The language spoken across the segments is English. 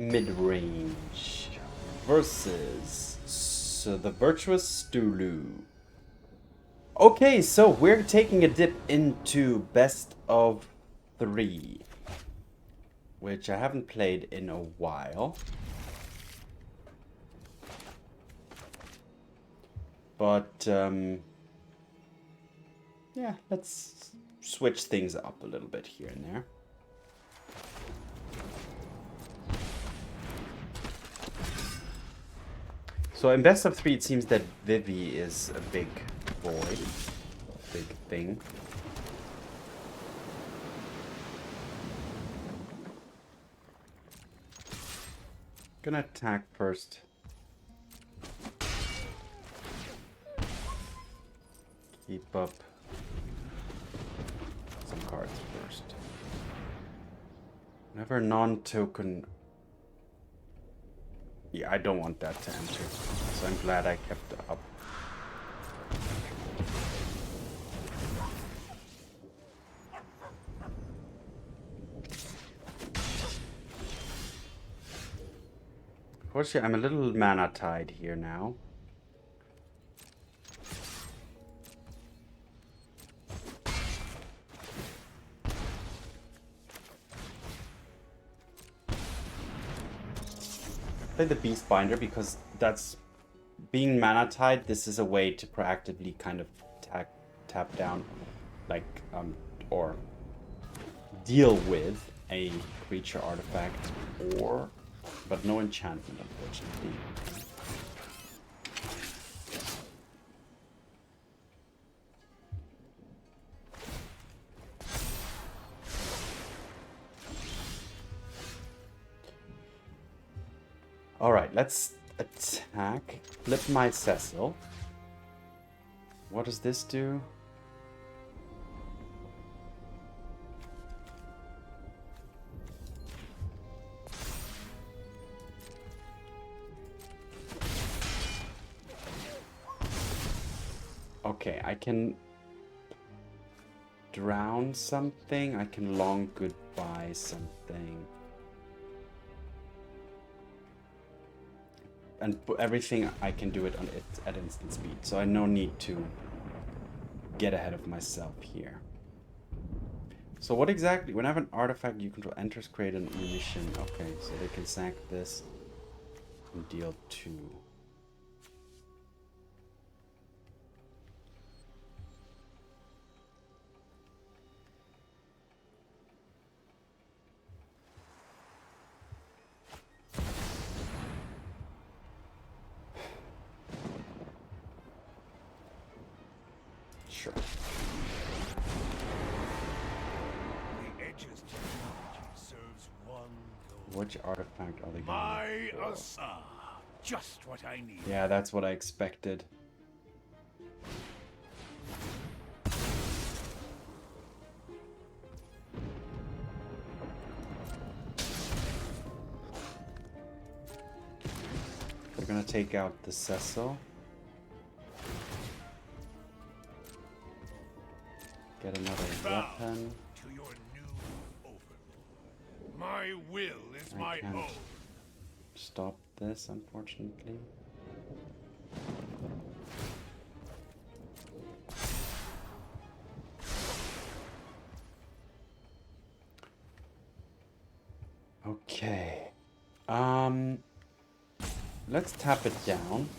Midrange versus the Virtuous Stulu. Okay, so we're taking a dip into best of 3, which I haven't played in a while. But yeah, let's switch things up a little bit here and there. So in best of 3, it seems that Vivi is a big boy, big thing. Gonna attack first. Keep up some cards first. Whenever non-token... Yeah, I don't want that to enter, so I'm glad I kept it up. Unfortunately, I'm a little mana tied here now. Play the Beastbinder because that's being mana tied. This is a way to proactively kind of tap down, like or deal with a creature artifact, but no enchantment, unfortunately. Alright, let's attack. Flip my Cecil. What does this do? Okay, I can drown something. I can long goodbye something. And everything I can do it at instant speed, so I no need to get ahead of myself here. So what exactly? Whenever an artifact you control enters, create an emission. Okay, so they can sack this and deal 2. Sure. Which artifact are they going for? Just what I need. Yeah, that's what I expected. They're gonna take out the Cecil. Get another weapon. To your new overlord. My will is my own. Stop this, unfortunately. Okay. Let's tap it down.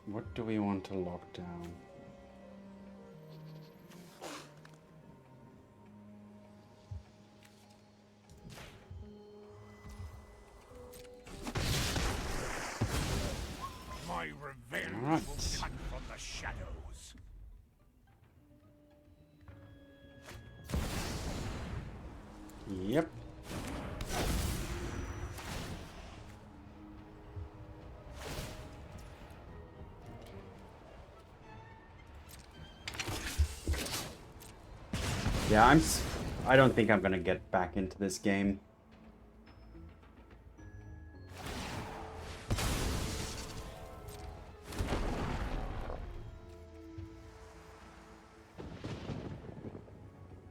What do we want to lock down? My revenge will cut from the shadows. Yep. Yeah, I don't think I'm gonna get back into this game.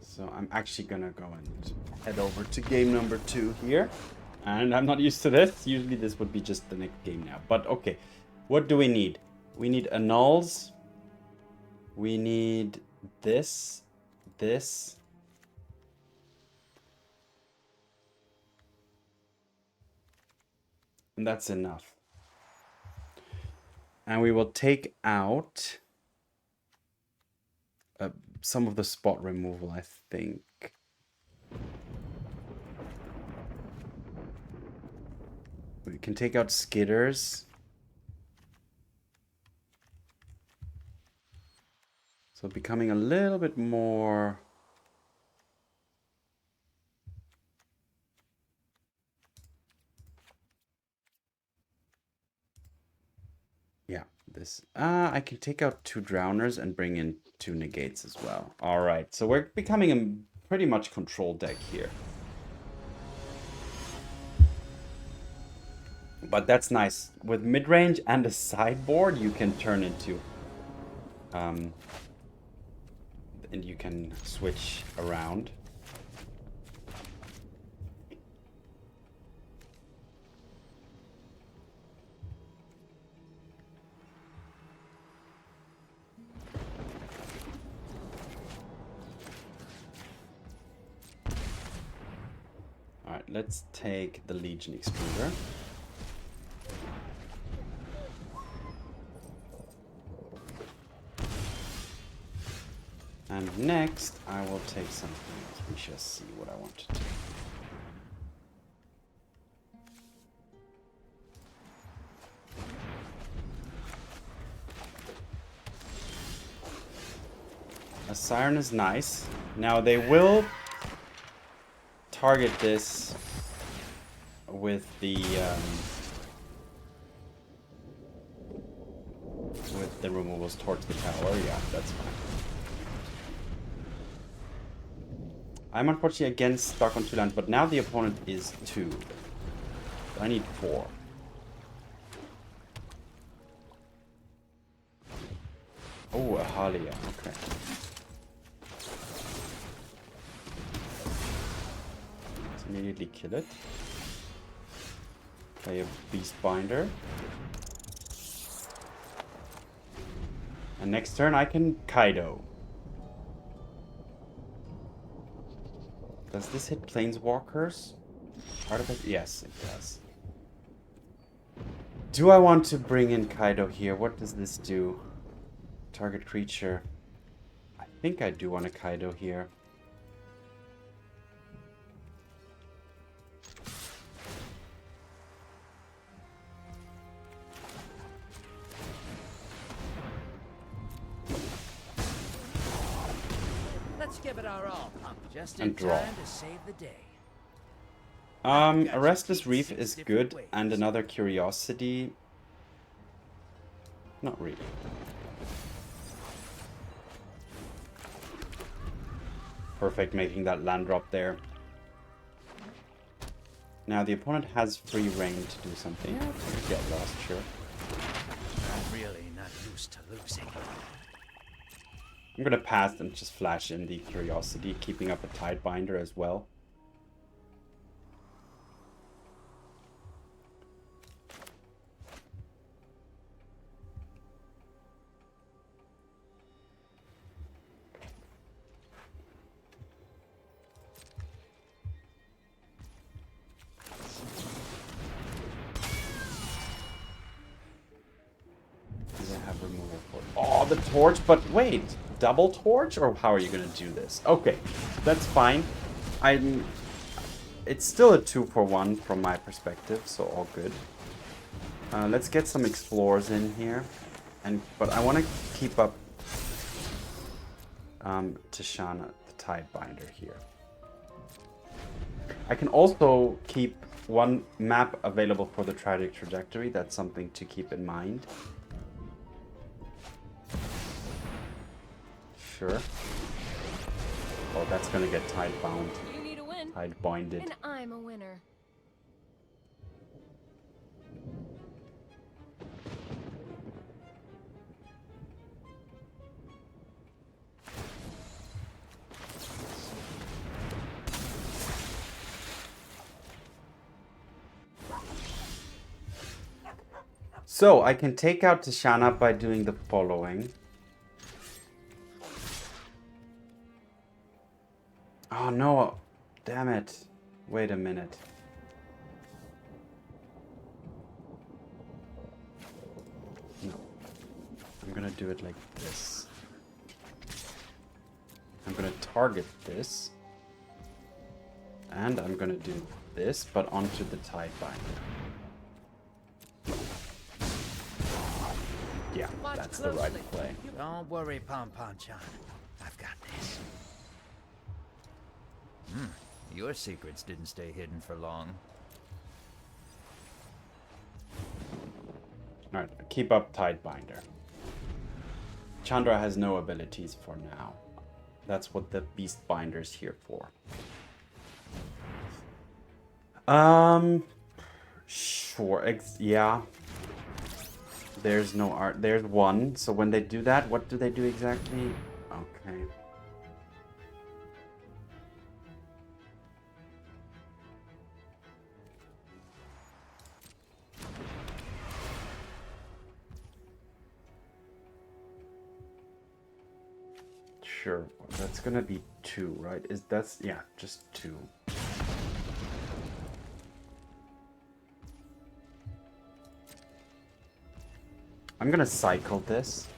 So I'm actually gonna go and head over to game number 2 here. And I'm not used to this. Usually this would be just the next game now. But okay, what do we need? We need annuls. We need this. And that's enough. And we will take out some of the spot removal, I think. We can take out Skitters. So becoming a little bit more... Yeah, this. I can take out 2 Drowners and bring in 2 Negates as well. Alright, so we're becoming a pretty much controlled deck here. But that's nice. With midrange and a sideboard, you can turn into... and you can switch around. Alright, let's take the Legion Excluder. And next, I will take something else. We shall see what I want to do. A Siren is nice. Now they will target this with the removals towards the tower. Yeah, that's fine. I'm unfortunately again stuck on 2 lands, but now the opponent is 2. I need 4. Oh, a Halia. Okay. Let's immediately kill it. Play a Beastbinder. And next turn I can Kaito. Does this hit Planeswalkers? Part of it? Yes, it does. Do I want to bring in Kaito here? What does this do? Target creature. I think I do want a Kaito here. Give it our all, punk. Just And in draw. time to save the day. A Restless Reef is good, and another Curiosity. Not really. Perfect, making that land drop there. Now the opponent has free reign to do something. Yeah, get lost, sure. I'm really not used to losing. I'm gonna pass and just flash in the Curiosity, keeping up a Tidebinder as well. Do they have removal for... Oh, the torch, but wait! Double torch, or how are you gonna do this? Okay, that's fine. It's still a 2-for-1 from my perspective, so all good. Let's get some explorers in here, but I want to keep up Tishana, the Tidebinder here. I can also keep 1 map available for the Tragic Trajectory. That's something to keep in mind. Sure. Oh, that's gonna get tide bound. You need a win, Tide binded. and I'm a winner. So I can take out Tishana by doing the following. Oh no, damn it. Wait a minute. No. I'm gonna do it like this. I'm gonna target this. And I'm gonna do this, but onto the Tidebinder. Yeah, that's the right play. Don't worry, Pom-Pom-Chan. I've got this. Your secrets didn't stay hidden for long. Alright, keep up Tidebinder. Chandra has no abilities for now. That's what the Beastbinder's here for. Sure, yeah. There's no art. There's one. So when they do that, what do they do exactly? Okay. Sure. That's gonna be 2, right? Yeah, just 2. I'm gonna cycle this.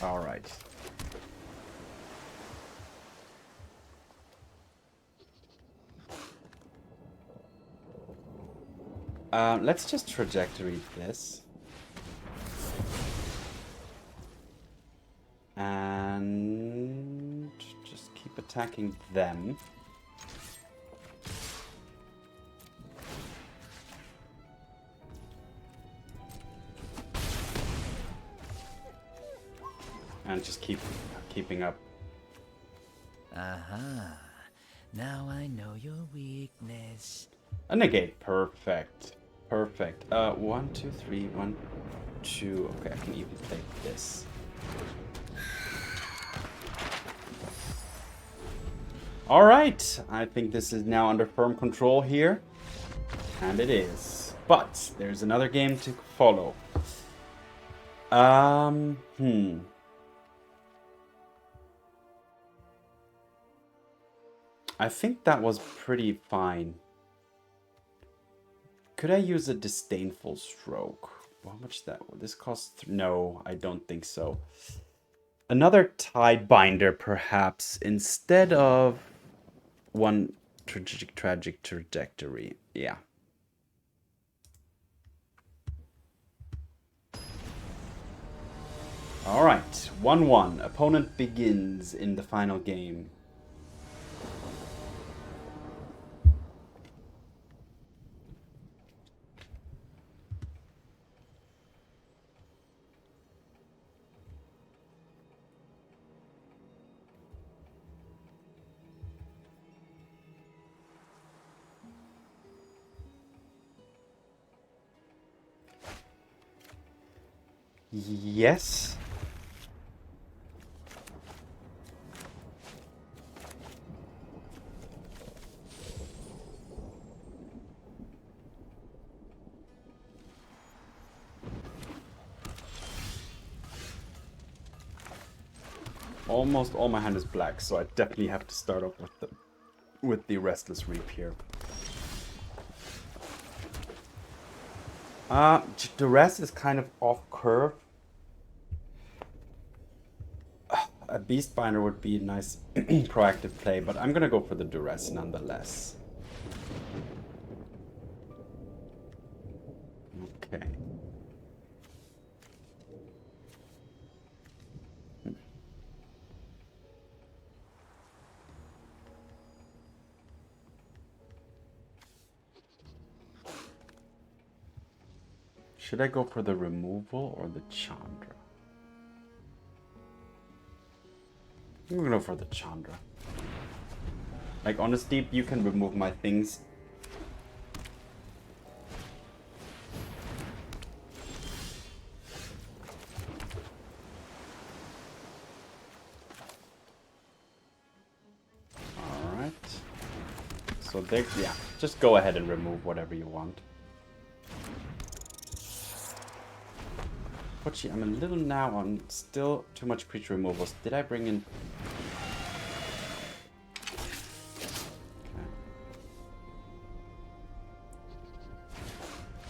All right. Let's just trajectory this. And just keep attacking them. And just keeping up. Now I know your weakness. A negate. Perfect. Perfect. 1, 2, 3, 1, 2. Okay, I can even play this. All right. I think this is now under firm control here. And it is. But there's another game to follow. I think that was pretty fine. Could I use a Disdainful Stroke? How much that? This costs? No, I don't think so. Another Tidebinder, perhaps, instead of one tragic trajectory. Yeah. All right, 1-1. Opponent begins in the final game. Yes. Almost all my hand is black, so I definitely have to start off with the Restless Reef here. Duress is kind of off curve. A Beastbinder would be a nice proactive play, but I'm gonna go for the Duress nonetheless. Okay. Should I go for the removal or the Chandra? I'm gonna go for the Chandra. Like, honestly, you can remove my things. Alright. So, yeah, just go ahead and remove whatever you want. Actually, I'm a little now on still too much creature removals. Did I bring in... Okay.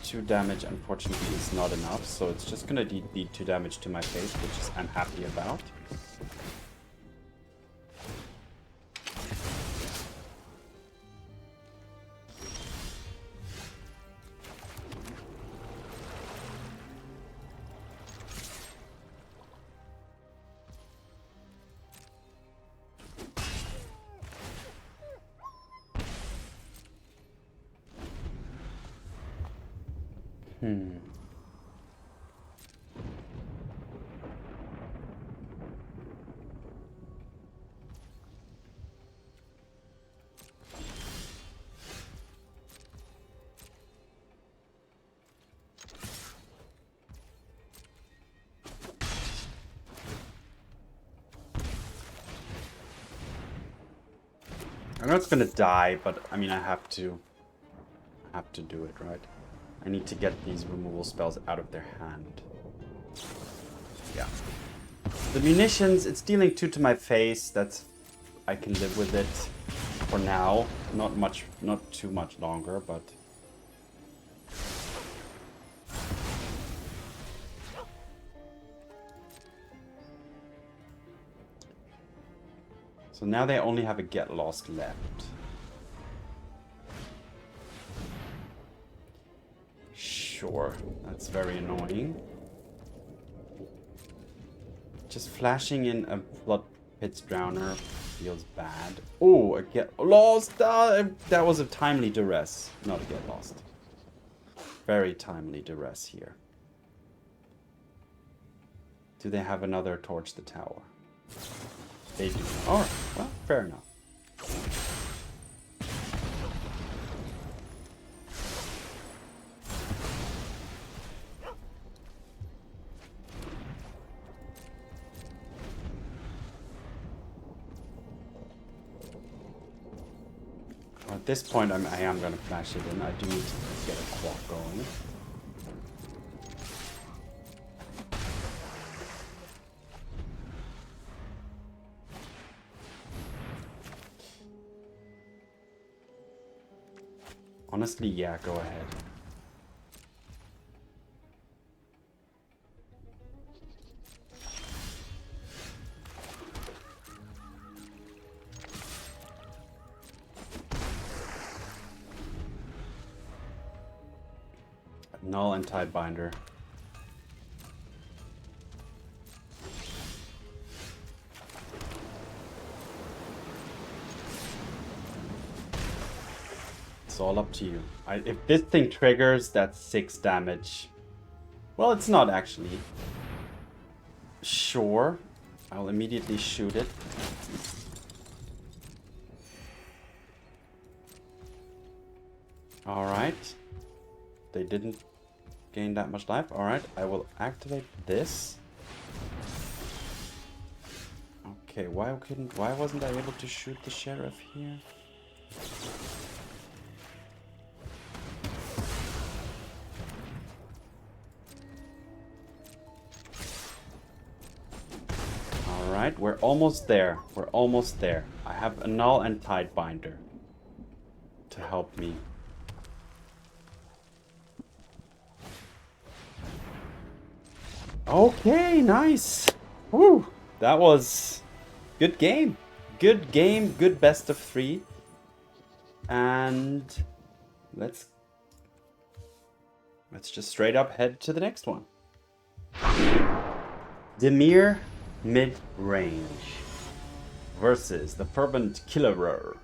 2 damage, unfortunately, is not enough, so it's just gonna deal 2 damage to my face, which is I'm happy about. I know it's gonna die, but I mean I have to do it, right? I need to get these removal spells out of their hand. Yeah. The munitions, it's dealing 2 to my face. That's, I can live with it for now. Not too much longer, but so now they only have a Get Lost left. Sure, that's very annoying. Just flashing in a Floodpits Drowner feels bad. Oh, a Get Lost! That was a timely Duress, not a Get Lost. Very timely Duress here. Do they have another Torch the Tower? They do. Alright, well, fair enough. At this point, I am going to flash it in. I do need to get a clock going. Honestly, yeah, go ahead. Annul and Tidebinder. It's all up to you. If this thing triggers, that's 6 damage. Well, it's not actually. Sure. I'll immediately shoot it. Alright. They didn't gain that much life. Alright, I will activate this. Okay, why wasn't I able to shoot the sheriff here? Alright, we're almost there. We're almost there. I have Annul and Tidebinder to help me. Okay, nice. Woo! That was good game. Good game, good best of 3. And let's just straight up head to the next one. Dimir Midrange versus the Fervent Killerer.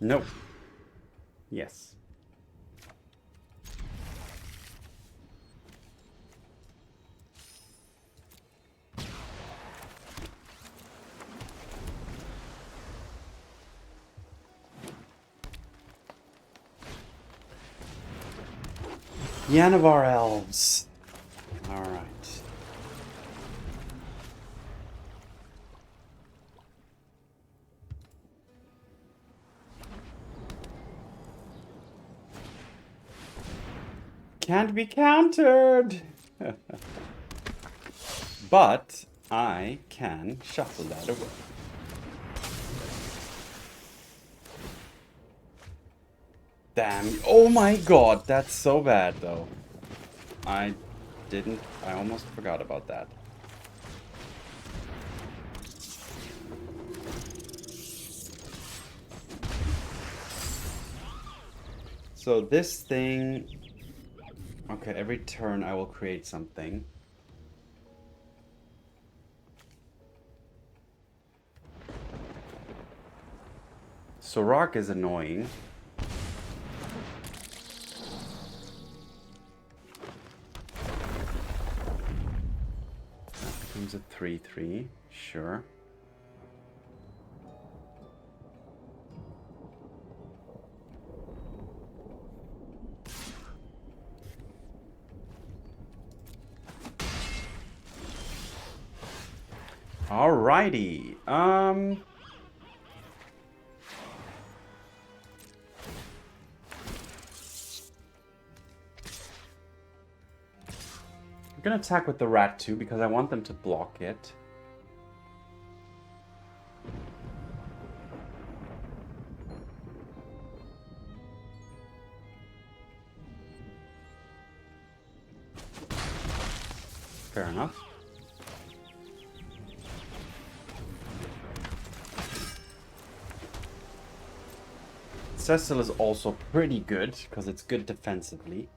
Nope. Yes. Yanavar elves. Alright. Can't be countered! But I can shuffle that away. Damn. Oh my god, that's so bad though. I almost forgot about that. So this thing... Okay, every turn I will create something. Sorok is annoying. That becomes a 3/3, sure. Alrighty. I'm gonna attack with the rat too because I want them to block it. Fair enough. Cecil is also pretty good because it's good defensively.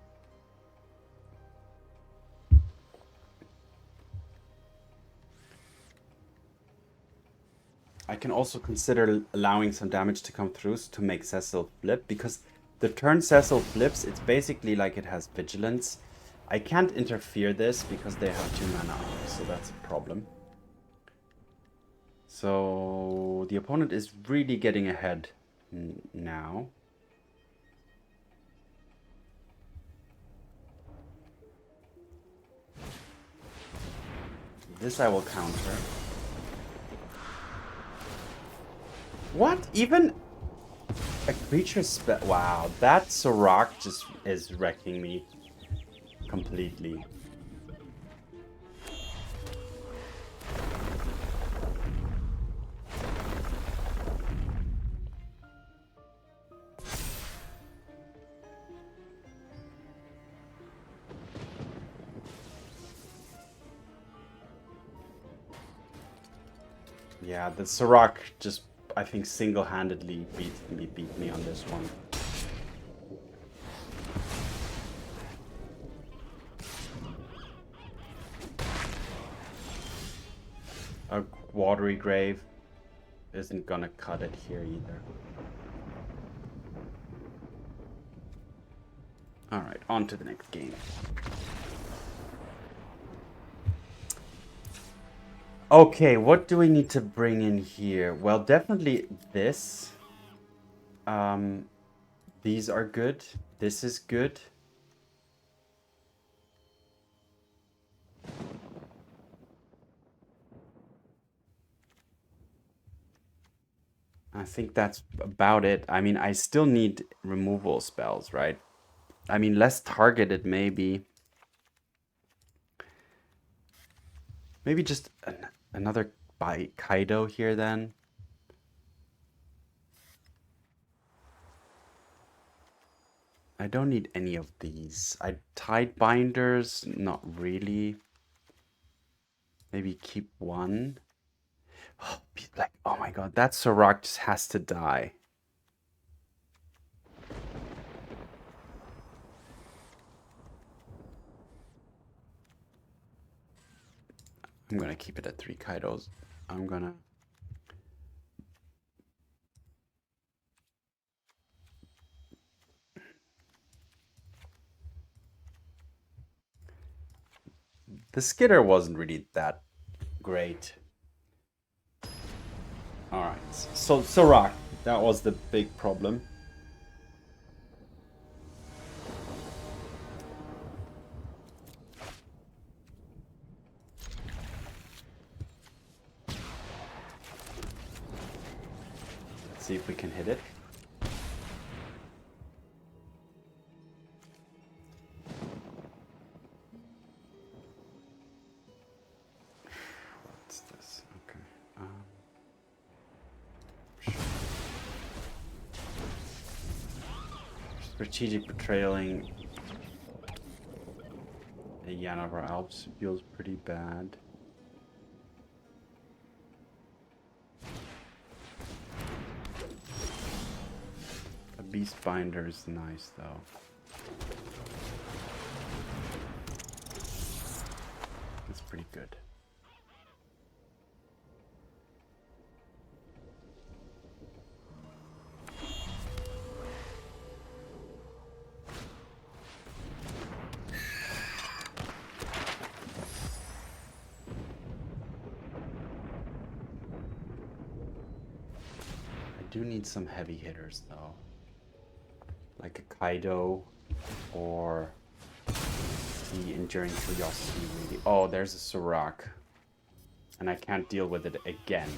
I can also consider allowing some damage to come through to make Cecil flip, because the turn Cecil flips, it's basically like it has vigilance. I can't interfere this because they have 2 mana, so that's a problem. So the opponent is really getting ahead now. This I will counter. What? Even a creature spell? Wow, that Sorok just is wrecking me completely. Yeah, the Sorok just, I think, single-handedly beat me on this one. A Watery Grave isn't gonna cut it here either. Alright, on to the next game. Okay, what do we need to bring in here? Well, definitely this. These are good. This is good. I think that's about it. I mean, I still need removal spells, right? I mean, less targeted maybe. Maybe just another by Kaito here then. I don't need any of these. Tidebinders, not really. Maybe keep one. Like, oh my god, that Sorok just has to die. I'm gonna keep it at 3 Kaitos. I'm gonna... The Skitter wasn't really that great. Alright, so Sorok, that was the big problem. See if we can hit it. What's this? Okay. Strategic Betrayaling a Yana of our Alps feels pretty bad. A Beastbinder is nice though. It's pretty good. I do need some heavy hitters though. Like a Kaito or the Enduring Curiosity really. Oh, there's a Surak. And I can't deal with it again.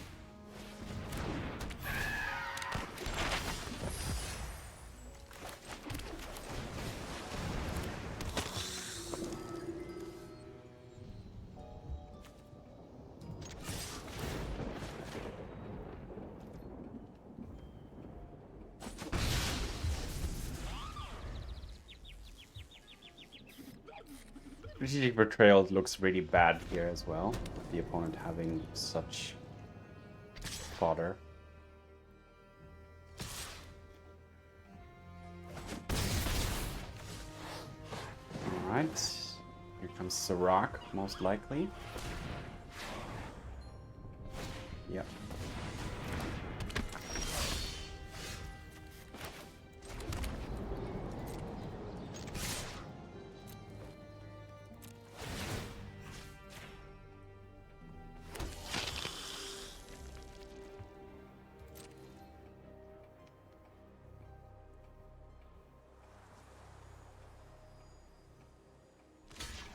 Strategic Betrayal looks really bad here as well, with the opponent having such fodder. Alright, here comes Surak, most likely. Yep.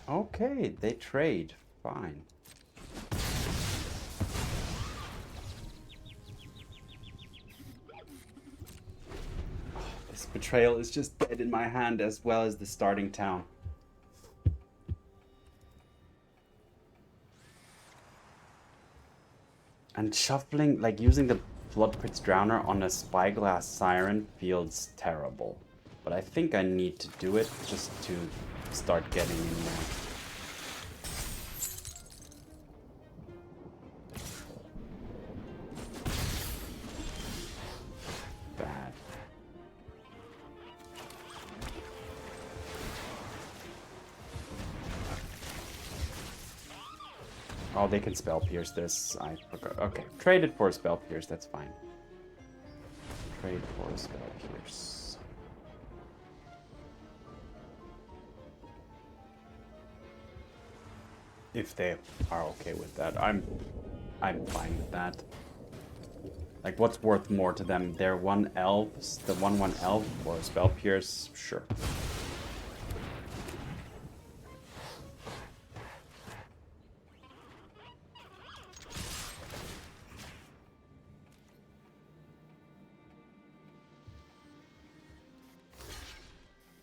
Okay, they trade. Fine. Oh, this betrayal is just dead in my hand as well as the starting town. And shuffling, like using the Floodpits Drowner on a Spyglass Siren feels terrible. But I think I need to do it just to start getting in there. Bad. Oh, they can Spell Pierce this. I forgot. Okay, trade it for a Spell Pierce, that's fine. Trade for a Spell Pierce. If they are okay with that, I'm fine with that. Like, what's worth more to them? Their 1 elves, the 1/1 elf, or Spell Pierce? Sure.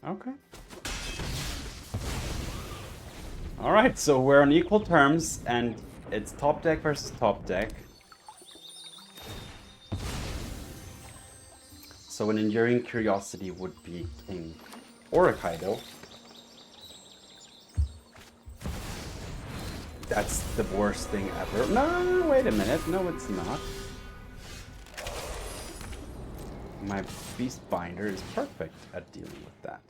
Okay. Alright, so we're on equal terms, and it's top deck versus top deck. So an Enduring Curiosity would be king. Or a Kaito. That's the worst thing ever. No, wait a minute. No, it's not. My Beastbinder is perfect at dealing with that.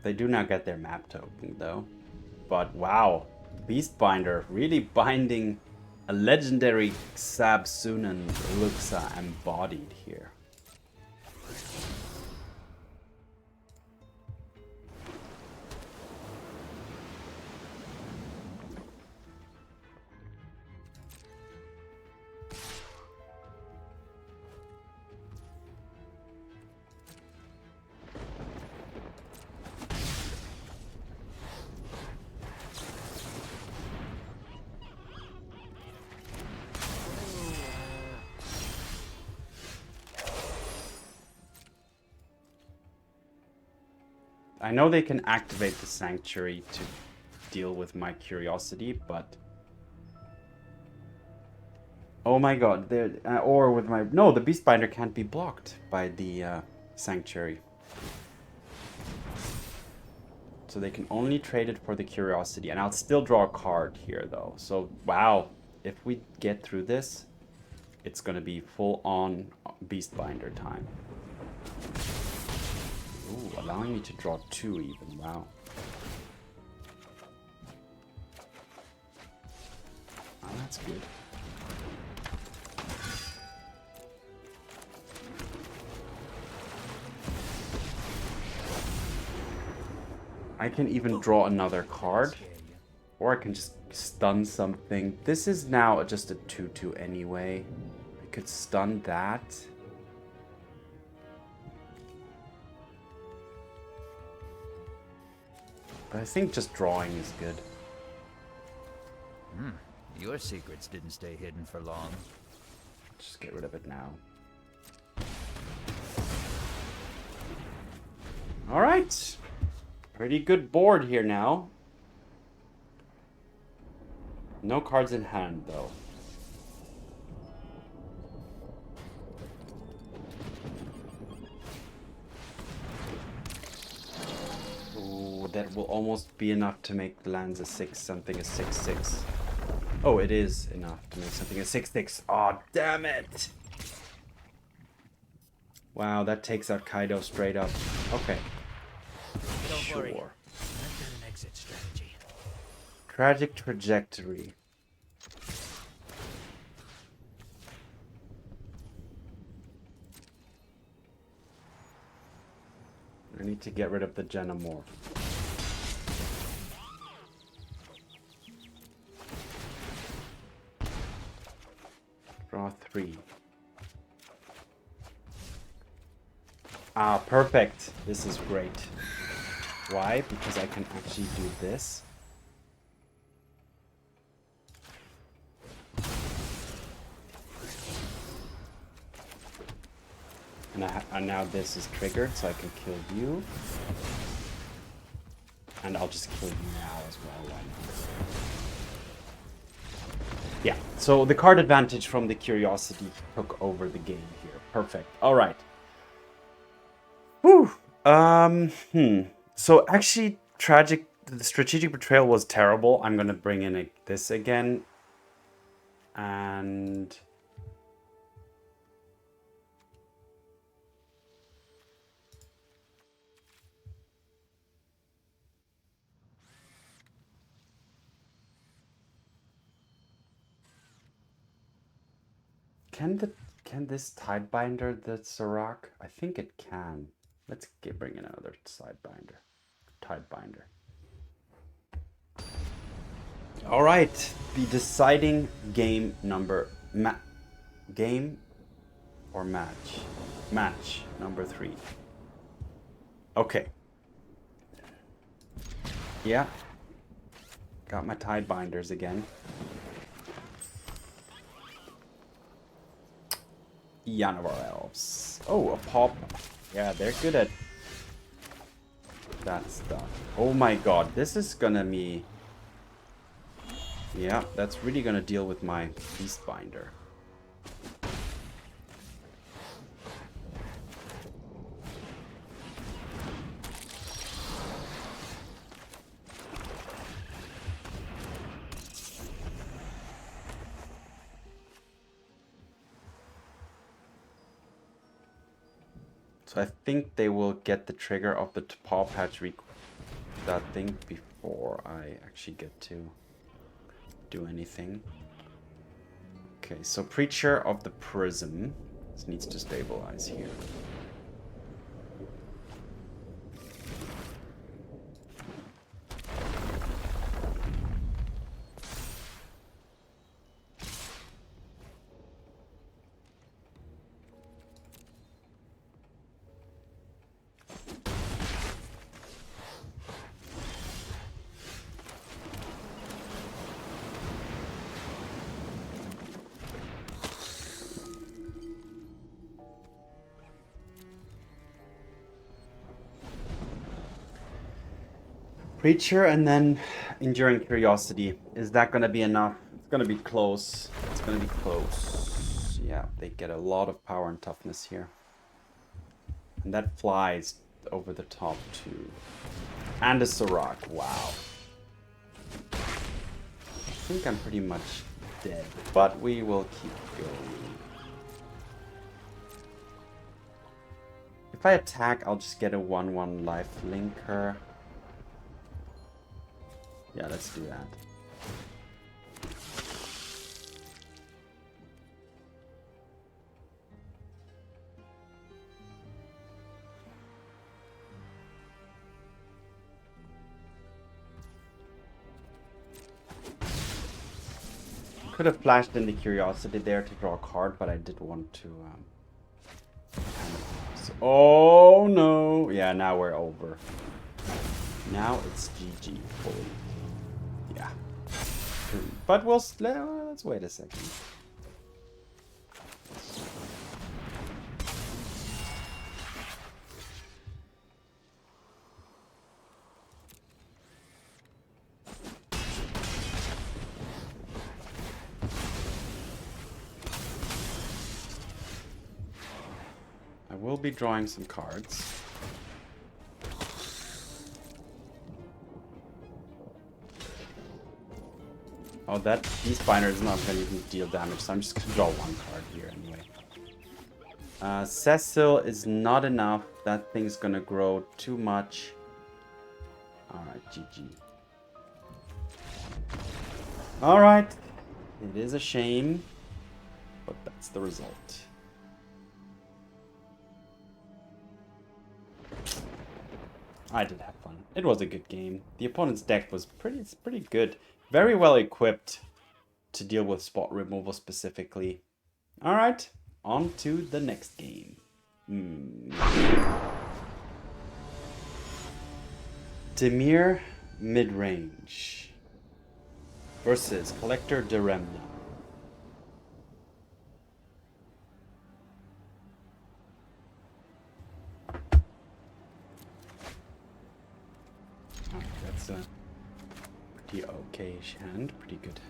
They do not get their map token though. But wow, Beastbinder really binding a legendary Sabsunan Luxa embodied here. I know they can activate the Sanctuary to deal with my Curiosity, but... Oh my god, or with my... No, the Beastbinder can't be blocked by the Sanctuary. So they can only trade it for the Curiosity. And I'll still draw a card here, though. So, wow. If we get through this, it's going to be full-on Beastbinder time. Ooh, allowing me to draw 2 even. Wow. Oh, that's good. I can even draw another card, or I can just stun something. This is now just a 2/2 anyway. I could stun that. But I think just drawing is good. Your secrets didn't stay hidden for long. Just get rid of it now. All right. Pretty good board here now. No cards in hand, though. Ooh, that will almost be enough to make the lands a 6, something a 6/6. Oh, it is enough to make something a 6/6. Oh, damn it! Wow, that takes out Kaito straight up. Okay. Don't worry. Sure. I've got an exit strategy. Tragic Trajectory. I need to get rid of the Genamorph. Draw 3. Ah, perfect. This is great. Why? Because I can actually do this. And now this is triggered, so I can kill you. And I'll just kill you now as well. Why not? Yeah, so the card advantage from the Curiosity took over the game here. Perfect. All right. Whew. So actually, the Strategic Betrayal was terrible. I'm gonna bring in this again. And... Can this Tidebinder the Serac? I think it can. Let's bring in another Tidebinder. All right, the deciding game number game or match? Match number 3. Okay. Yeah. Got my Tidebinders again. None of our elves. Oh, a pop. Yeah, they're good at that stuff. Oh my god, this is gonna be... Yeah, that's really gonna deal with my Beastbinder. So I think they will get the trigger of the paw patch that thing before I actually get to do anything. Okay, so Preacher of the Prism. This needs to stabilize here. creature and then Enduring Curiosity. Is that gonna be enough? It's gonna be close. It's gonna be close. Yeah, they get a lot of power and toughness here. And that flies over the top too. And a Sirach, wow. I think I'm pretty much dead, but we will keep going. If I attack, I'll just get a 1/1 life linker. Yeah, let's do that. Could have flashed in the Curiosity there to draw a card, but I did want to... Oh no! Yeah, now we're over. Now it's GG fully. Yeah. But let's wait a second. I will be drawing some cards. Oh, that Beastbinder is not going to even deal damage, so I'm just going to draw one card here anyway. Cecil is not enough. That thing's going to grow too much. Alright, GG. Alright. It is a shame, but that's the result. I did have fun. It was a good game. The opponent's deck was pretty good. Very well equipped to deal with spot removal specifically. Alright, on to the next game. Dimir Midrange versus Collector Duremna. That's a pretty okay-ish hand, pretty good.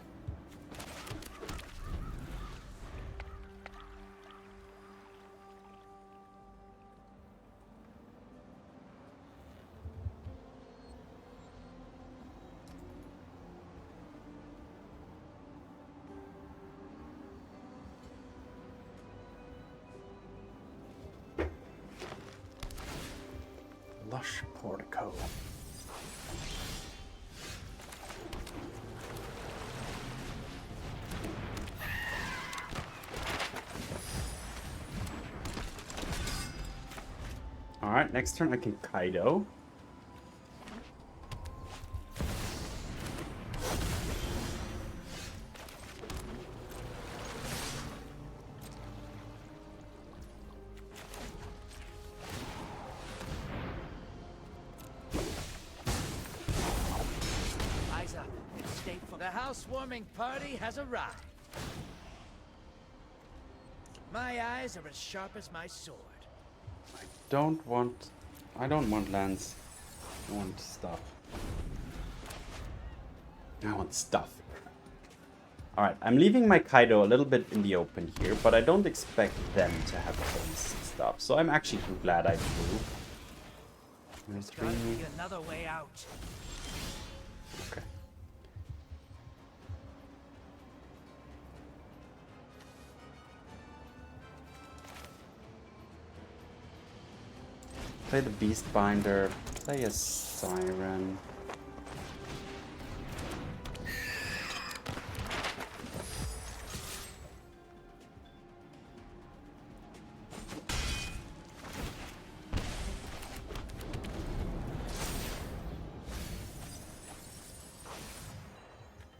Lush Portico. Alright, next turn I can Kaito. The housewarming party has arrived. My eyes are as sharp as my sword. I don't want lands. I want stuff. I want stuff. Alright, I'm leaving my Kaito a little bit in the open here, but I don't expect them to have face stuff. So I'm actually glad I drew. There's Gotta be another way out. Okay. Play the Beastbinder, play a Siren.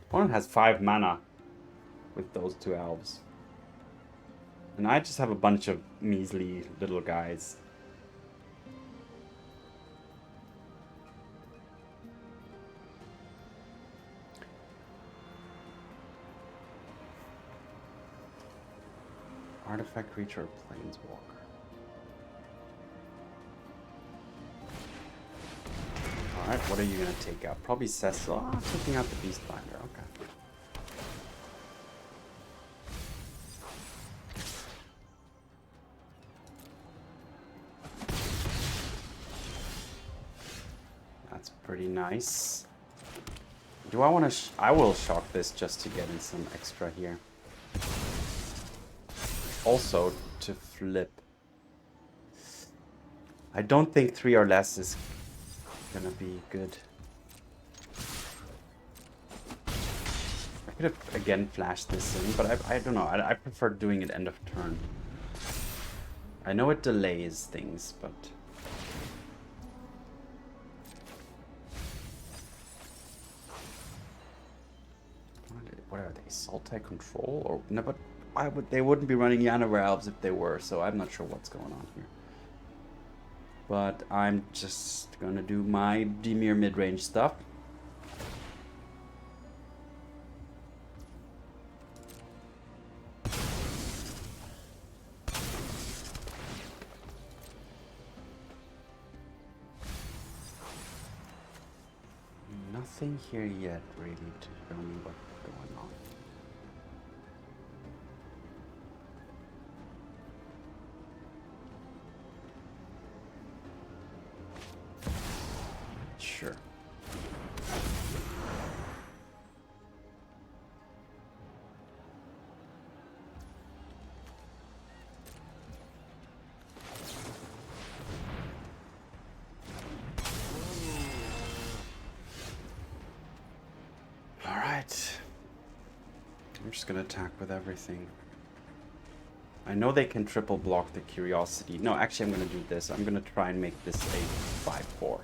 Opponent has 5 mana with those 2 elves. And I just have a bunch of measly little guys. Artifact creature or planeswalker. Alright, what are you gonna take out? Probably Cecil. Ah, taking out the Beastbinder, okay. That's pretty nice. Do I want to... I will shock this just to get in some extra here. Also, to flip. I don't think 3 or less is gonna be good. I could have, again, flashed this in, but I don't know. I prefer doing it end of turn. I know it delays things, but... What are they? Sultai control? Or no, but why would they wouldn't be running Yana Elves if they were, so I'm not sure what's going on here. But I'm just gonna do my Dimir mid-range stuff. Nothing here yet, really, to show me what's going on. Sure. I'm just gonna attack with everything. I know they can triple block the Curiosity. No, actually I'm gonna do this. I'm gonna try and make this a 5/4.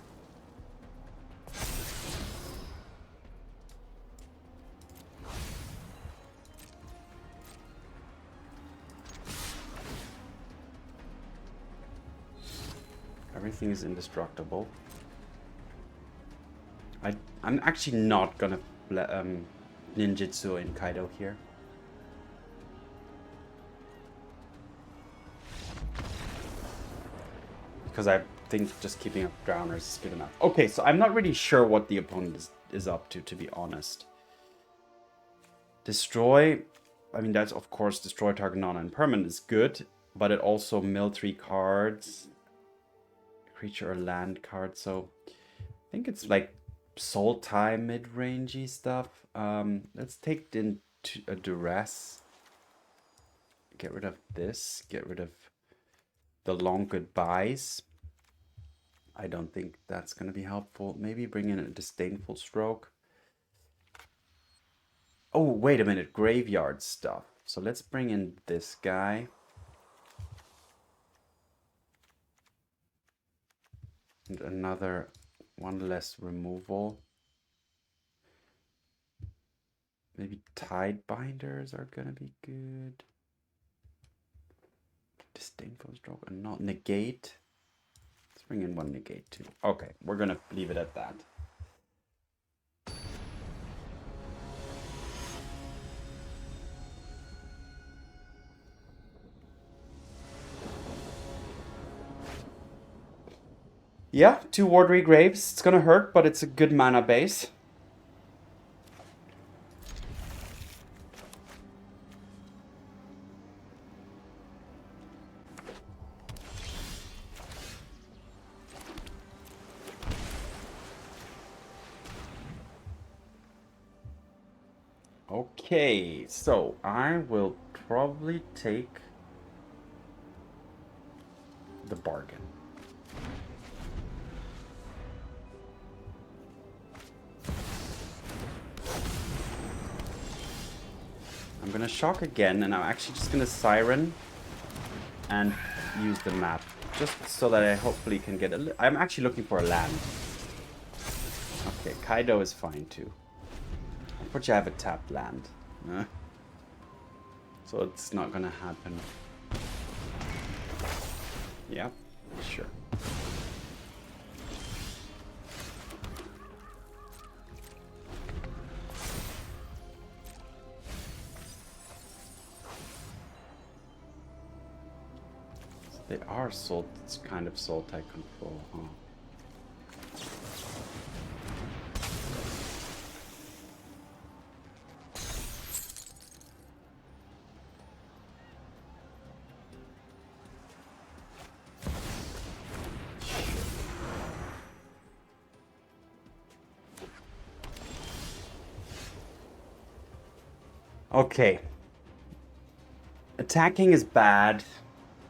Everything is indestructible. I'm actually not gonna ninjutsu in Kaito here. Because I think just keeping up Drowners is good enough. Okay, so I'm not really sure what the opponent is up to be honest. Destroy, I mean that's of course destroy target non-permanent is good, but it also mill 3 cards. Creature or land card, so I think it's like Sultai mid-rangey stuff. Let's take into a Duress. Get rid of this. Get rid of the long goodbyes. I don't think that's going to be helpful. Maybe bring in a Disdainful Stroke. Oh, wait a minute. Graveyard stuff. So let's bring in this guy. And another one less removal. Maybe Tidebinders are gonna be good. Disdainful Stroke and not Negate. Let's bring in one Negate too. Okay, we're gonna leave it at that. Yeah, 2 Watery Graves. It's gonna hurt, but it's a good mana base. Okay, so I will probably take the bargain. I'm gonna shock again, and I'm actually just gonna Siren and use the map, just so that I hopefully can get a... I'm actually looking for a land. Okay, Kaito is fine too. Unfortunately, I have a tapped land. So it's not gonna happen. Yeah, sure. They are it's kind of Sultai control, huh? Okay. Attacking is bad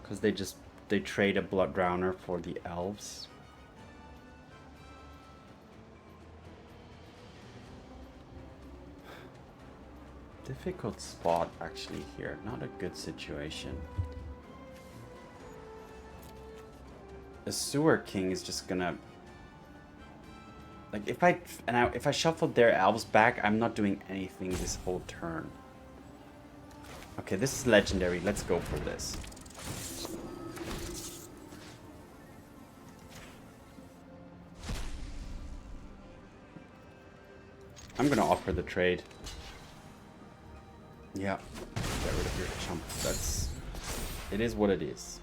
because they trade a Blood Drowner for the elves. Difficult spot actually here. Not a good situation. The Sewer King is just gonna, like, if I shuffled their elves back, I'm not doing anything this whole turn. Okay, this is legendary. Let's go for this. I'm gonna offer the trade. Yeah, get rid of your chump. It is what it is.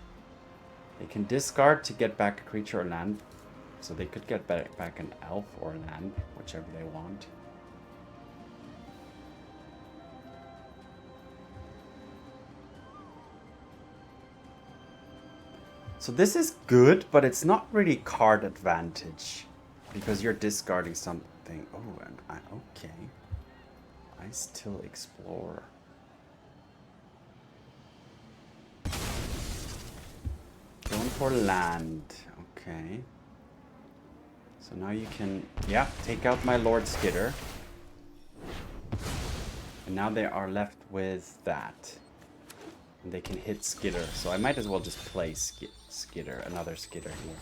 They can discard to get back a creature or land. So they could get back an elf or land, whichever they want. So this is good, but it's not really card advantage. Because you're discarding something. Oh, and okay. I still explore. Going for land. Okay. So now you can, yeah, take out my Lord Skitter. And now they are left with that. And they can hit Skitter. So I might as well just play Skitter, another Skitter here.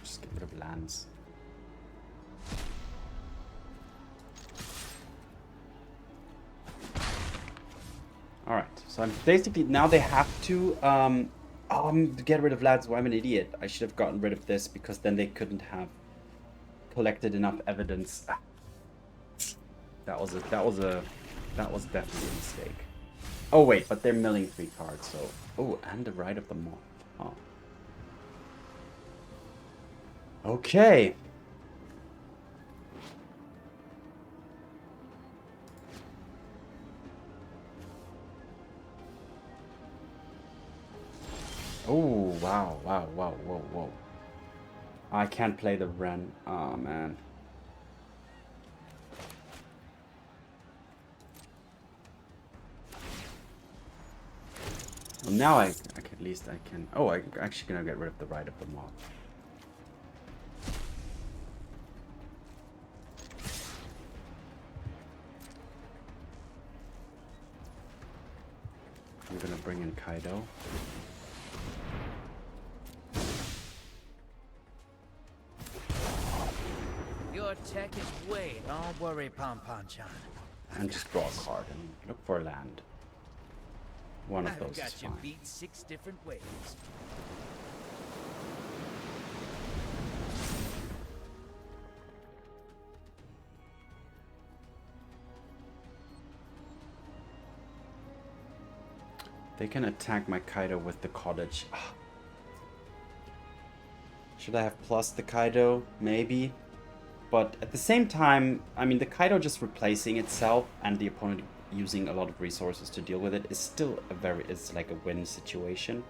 Just get rid of lands. Alright, so I'm basically, now they have to, get rid of lads. Well, I'm an idiot. I should have gotten rid of this because then they couldn't have collected enough evidence. That was definitely a mistake. Oh wait, but they're milling 3 cards, so. Oh, and the Rite of the Moth. Oh. Okay. Oh, wow, wow, wow, whoa, whoa. I can't play the Vren. Oh, man. Well, now I at least I can... Oh, I'm actually gonna get rid of the Rite of the Moth. I'm gonna bring in Kaito. Your tech is way. Don't worry, Pom-Pom-Chan. And just draw a card and look for land. One of those is got you fine. beat 6 different ways. They can attack my Kaito with the cottage. Should I have plus the Kaito? Maybe. But at the same time, I mean, the Kaito just replacing itself and the opponent using a lot of resources to deal with it is still it's like a win situation.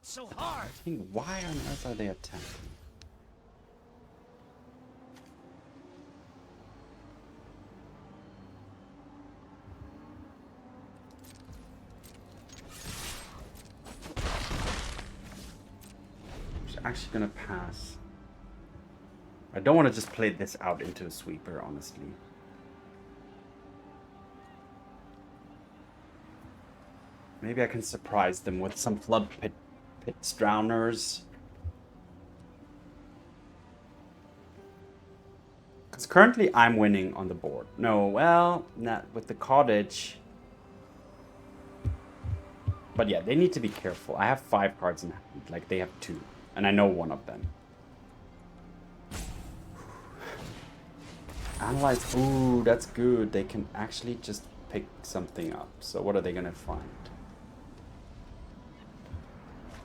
So hard. I think, why on earth are they attacking? I'm just actually gonna pass. I don't want to just play this out into a sweeper, honestly. Maybe I can surprise them with some Floodpits Drowners. Because currently I'm winning on the board. No, well, not with the cottage. But yeah, they need to be careful. I have 5 cards in hand. Like, they have 2. And I know one of them. Analyze. Ooh, that's good. They can actually just pick something up. So what are they going to find?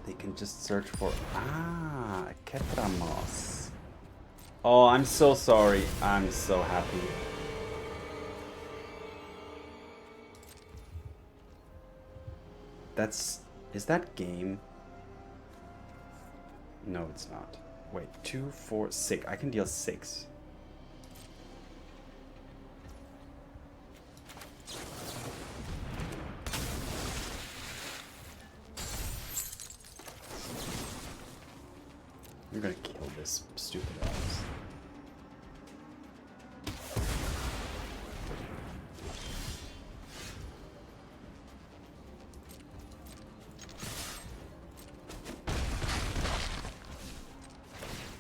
They can just search for... Ah, Ketramos. Oh, I'm so sorry. I'm so happy. That's... Is that game? No, it's not. Wait, 2, 4, 6. I can deal 6. I'm gonna kill this stupid ass.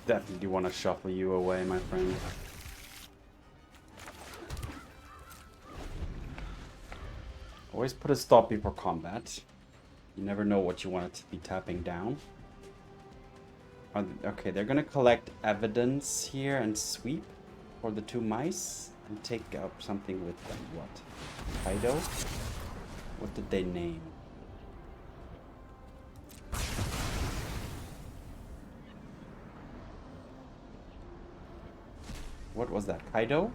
Definitely want to shuffle you away, my friend. Always put a stop before combat. You never know what you want it to be tapping down. Okay, they're gonna collect evidence here and sweep for the 2 mice and take up something with them. What? Kaito? What did they name? What was that? Kaito?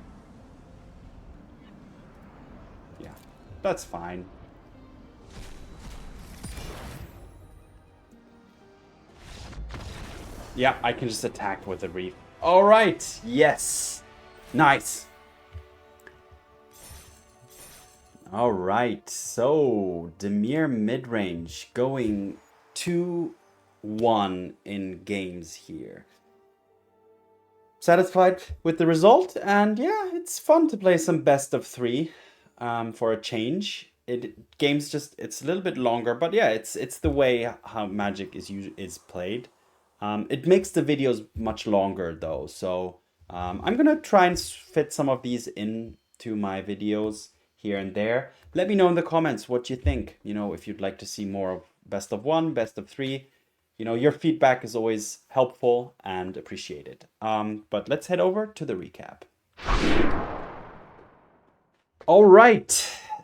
Yeah, that's fine. Yeah, I can just attack with the reef. All right, yes, nice. All right, so Dimir midrange going 2-1 in games here. Satisfied with the result, and yeah, it's fun to play some best of 3 for a change. Games just, it's a little bit longer, but yeah, it's the way how Magic is played. It makes the videos much longer though, so I'm gonna try and fit some of these into my videos here and there. Let me know in the comments what you think. You know, if you'd like to see more of best of 1, best of 3. You know, your feedback is always helpful and appreciated. But let's head over to the recap. All right,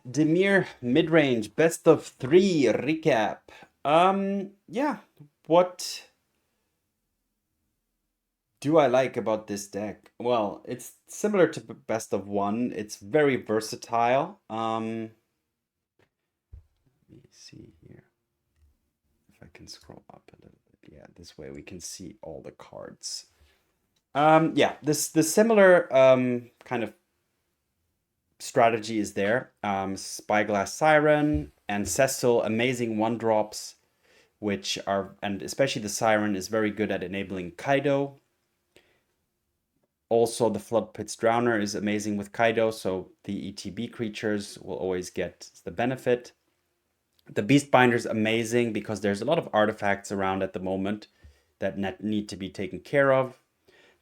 Dimir midrange best of 3 recap. Yeah, what do I like about this deck? Well, it's similar to best of 1. It's very versatile. Let me see here if I can scroll up a little bit. Yeah, this way we can see all the cards. Yeah, the similar kind of strategy is there. Spyglass Siren and Cecil, amazing 1-drops, which are, and especially the Siren is very good at enabling Kaito. Also, the Floodpits Drowner is amazing with Kaito, so the ETB creatures will always get the benefit. The Beastbinder is amazing because there's a lot of artifacts around at the moment that need to be taken care of.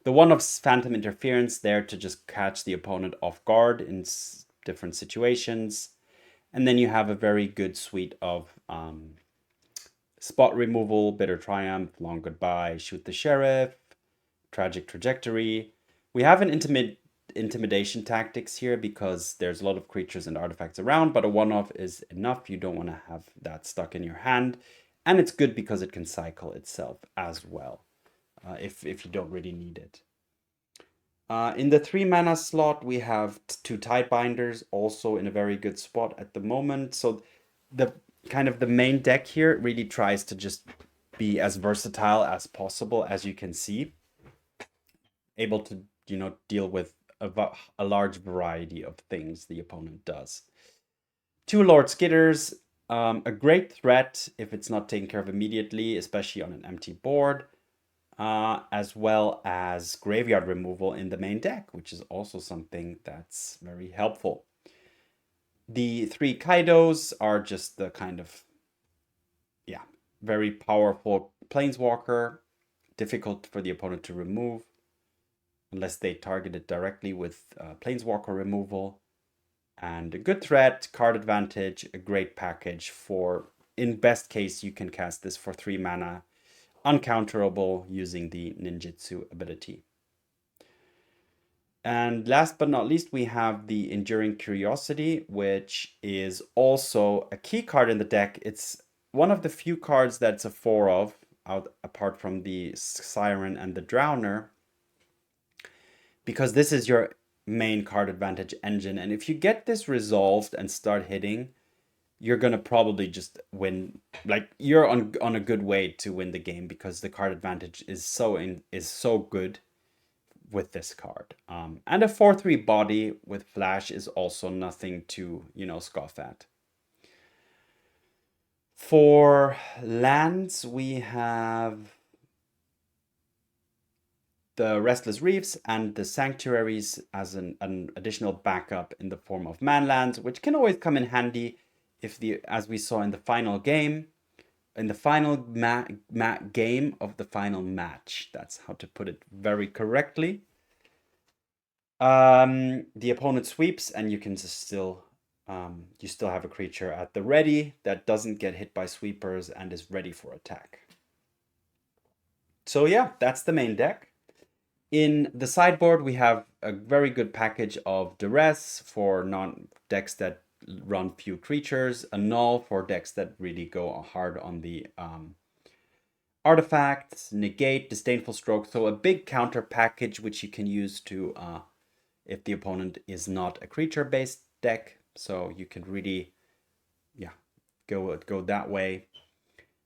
The one of Phantom Interference there to just catch the opponent off guard in different situations. And then you have a very good suite of spot removal, Bitter Triumph, Long Goodbye, Shoot the Sheriff, Tragic Trajectory. We have an Intimidation Tactics here because there's a lot of creatures and artifacts around, but a one-off is enough. You don't want to have that stuck in your hand. And it's good because it can cycle itself as well, if you don't really need it. In the 3 mana slot, we have 2 Tidebinders, also in a very good spot at the moment. So the kind of the main deck here really tries to just be as versatile as possible, as you can see. Able to, you know, deal with a large variety of things the opponent does. 2 Lord Skitters, a great threat if it's not taken care of immediately, especially on an empty board. As well as graveyard removal in the main deck, which is also something that's very helpful. The 3 Kaitos are just the kind of, yeah, very powerful planeswalker, difficult for the opponent to remove. unless they target it directly with Planeswalker removal. And a good threat, card advantage, a great package for, in best case, you can cast this for 3 mana, uncounterable using the ninjutsu ability. And last but not least, we have the Enduring Curiosity, which is also a key card in the deck. It's one of the few cards that's a 4 of, apart from the Siren and the Drowner, because this is your main card advantage engine. And if you get this resolved and start hitting, you're gonna probably just win. Like, you're on a good way to win the game, because the card advantage is so good with this card. And a 4/3 body with flash is also nothing to, scoff at. For lands, we have the Restless Reefs and the Sanctuaries as an additional backup in the form of manlands, which can always come in handy if as we saw in the final game, in the final game of the final match. That's how to put it very correctly. The opponent sweeps, and you can still have a creature at the ready that doesn't get hit by sweepers and is ready for attack. So yeah, that's the main deck. In the sideboard, we have a very good package of Duress for decks that run few creatures, Annul for decks that really go hard on the artifacts, Negate, Disdainful Stroke. So a big counter package which you can use to if the opponent is not a creature-based deck. So you can really, go that way.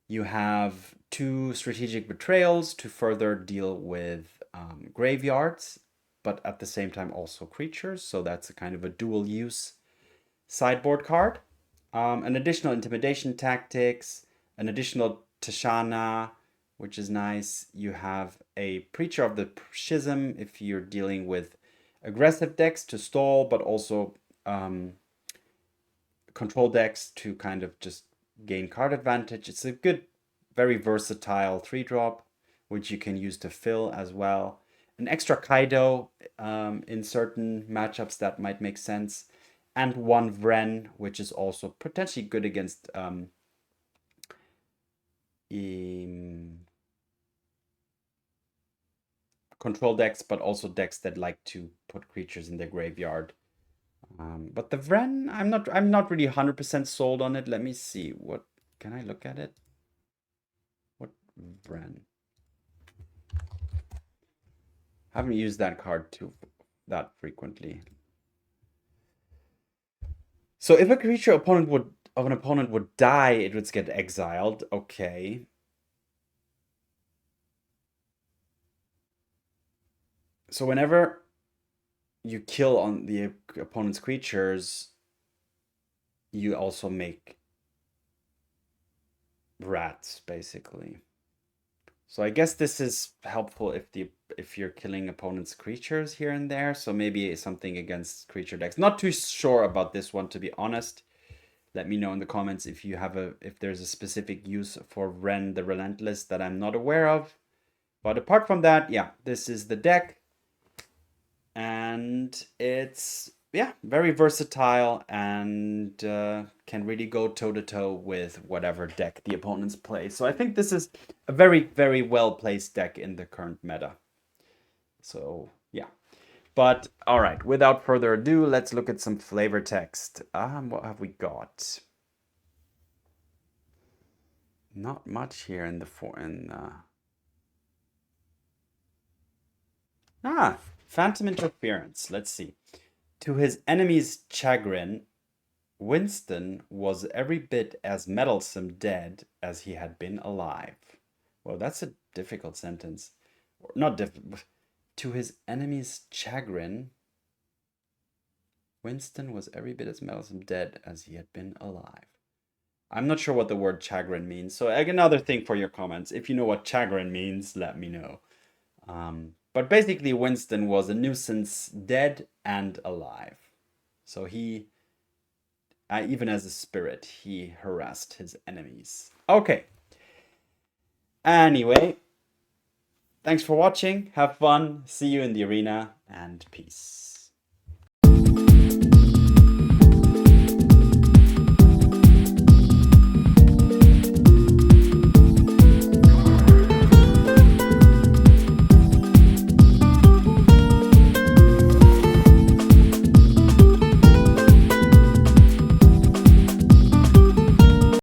You have 2 Strategic Betrayals to further deal with graveyards, but at the same time also creatures. So that's a kind of a dual use sideboard card. An additional Intimidation Tactics, an additional Tishana, which is nice. You have a Preacher of the Schism if you're dealing with aggressive decks to stall, but also control decks to kind of just gain card advantage. It's a good, very versatile 3-drop, which you can use to fill as well. An extra Kaito in certain matchups that might make sense. And 1 Vren, which is also potentially good against control decks, but also decks that like to put creatures in their graveyard. But the Vren, I'm not really 100% sold on it. Let me see. What can I look at it? What Vren? Haven't used that card that frequently. So if a creature of an opponent would die, it would get exiled. Okay. So whenever you kill on the opponent's creatures, you also make rats, basically. So I guess this is helpful if you're killing opponent's creatures here and there. So maybe something against creature decks. Not too sure about this one, to be honest. Let me know in the comments if there's a specific use for Vren the Relentless that I'm not aware of. But apart from that, yeah, this is the deck. And it's, very versatile and can really go toe-to-toe with whatever deck the opponents play. So I think this is a very, very well-placed deck in the current meta. So, yeah. But, all right, without further ado, let's look at some flavor text. What have we got? Not much here in the Phantom Interference. Let's see. To his enemy's chagrin, Winston was every bit as meddlesome dead as he had been alive. Well, that's a difficult sentence. Not difficult. To his enemy's chagrin, Winston was every bit as meddlesome dead as he had been alive. I'm not sure what the word chagrin means. So another thing for your comments. If you know what chagrin means, let me know. But basically, Winston was a nuisance, dead and alive. So he, even as a spirit, he harassed his enemies. Okay. Anyway, Thanks for watching. Have fun. See you in the arena and peace.